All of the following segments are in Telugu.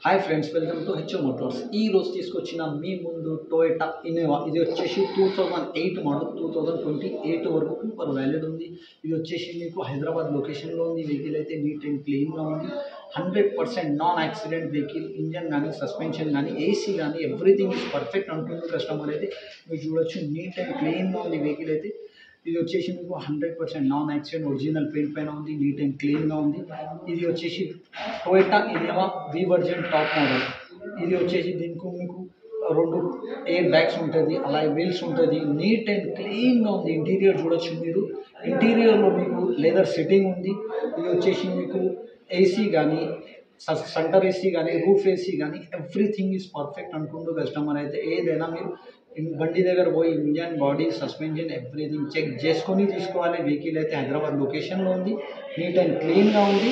Hi friends, welcome to HO Motors. ఈ రోజు తీసుకొచ్చిన మీ ముందు టొయోటా ఇన్నోవా. ఇది వచ్చేసి 2008 మోడల్, 2028 వరకు సూపర్ వ్యాలిడ్ ఉంది. ఇది వచ్చేసి మీకు హైదరాబాద్ లొకేషన్లో ఉంది. వెహికల్ అయితే నీట్ అండ్ క్లీన్గా ఉంది. 100% నాన్ యాక్సిడెంట్ వెహికల్. ఇంజన్ కానీ, సస్పెన్షన్ కానీ, ఏసీ కానీ ఎవ్రీథింగ్ ఇస్ పర్ఫెక్ట్ అంటుంది కస్టమర్ అయితే. మీరు చూడొచ్చు, నీట్ అండ్ క్లీన్గా ఉంది వెహికల్ అయితే. ఇది వచ్చేసి మీకు 100% నాన్ యాక్సిడెంట్ ఒరిజినల్ పెయింట్ పైన ఉంది. నీట్ అండ్ క్లీన్గా ఉంది. ఇది వచ్చేసి టొయోటా ఇన్నోవా వి వర్జన్ టాప్ మోడల్. ఇది వచ్చేసి దీనికి మీకు 2 ఎయిర్ బ్యాగ్స్ ఉంటుంది, అలా వీల్స్ ఉంటుంది. నీట్ అండ్ క్లీన్గా ఉంది. ఇంటీరియర్ చూడొచ్చు మీరు. ఇంటీరియర్లో మీకు లెదర్ సెట్టింగ్ ఉంది. ఇది వచ్చేసి మీకు ఏసీ కానీ, సెంటర్ ఏసీ కానీ, రూఫ్ ఏసీ కానీ ఎవ్రీథింగ్ ఈజ్ పర్ఫెక్ట్ అంటుండు కస్టమర్ అయితే. ఏదైనా మీరు బండి దగ్గర పోయి engine, body, suspension everything check చేసుకొని తీసుకోవాలి. వెహికల్ అయితే హైదరాబాద్ లొకేషన్లో ఉంది. నీట్ అండ్ క్లీన్గా ఉంది.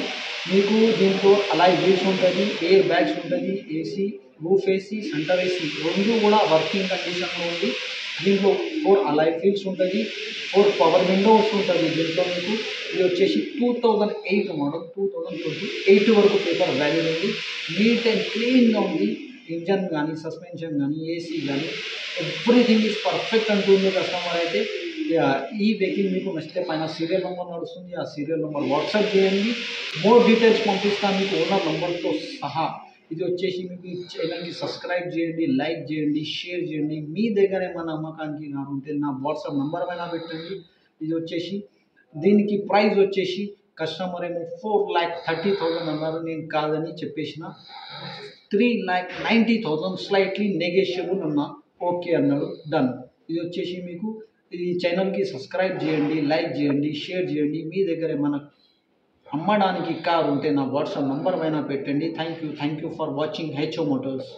మీకు దీంట్లో అలాయ్ వీల్స్ ఉంటుంది, ఎయిర్ బ్యాగ్స్ ఉంటుంది, AC, roof AC, centre AC 2 కూడా వర్కింగ్ కండిషన్లో ఉంది. దీంట్లో 4 అలాయ్ వీల్స్ ఉంటుంది, 4 పవర్ విండోస్ ఉంటుంది దీంట్లో మీకు. ఇది వచ్చేసి 2008 మోడల్, 2028 వరకు పేపర్ వ్యాలిడ్ ఉంది. నీట్ అండ్ క్లీన్గా ఉంది. ఇంజన్ కానీ, సస్పెన్షన్ కానీ, ఏసీ కానీ ఎవ్రీథింగ్ ఈజ్ పర్ఫెక్ట్ అంటుంది కస్టమర్ అయితే. ఈ వెహికల్ మీకు నచ్చితే పైన సీరియల్ నెంబర్ నడుస్తుంది, ఆ సీరియల్ నెంబర్ వాట్సాప్ చేయండి. మోర్ డీటెయిల్స్ పంపిస్తాను మీకు ఓనర్ నెంబర్తో సహా. ఇది వచ్చేసి మీకు ఈ ఛానల్కి సబ్స్క్రైబ్ చేయండి, లైక్ చేయండి, షేర్ చేయండి. మీ దగ్గర ఏమైనా అమ్మకానికి కానీ ఉంటే నా వాట్సాప్ నెంబర్ పైన పెట్టండి. ఇది వచ్చేసి దీనికి ప్రైస్ వచ్చేసి కస్టమర్ ఏమో 4,30,000 అన్నారు. నేను కాదని చెప్పేసిన 3,90,000 స్లైట్లీ నెగోషియబుల్ ఉన్నా ఓకే అన్నాడు. డన్. ఇది వచ్చేసి మీకు ఈ ఛానల్కి సబ్స్క్రైబ్ చేయండి, లైక్ చేయండి, షేర్ చేయండి. మీ దగ్గర ఏమైనా అమ్మడానికి కారు ఉంటే నా వాట్సాప్ నంబర్ పైన పెట్టండి. Thank you for watching HO Motors.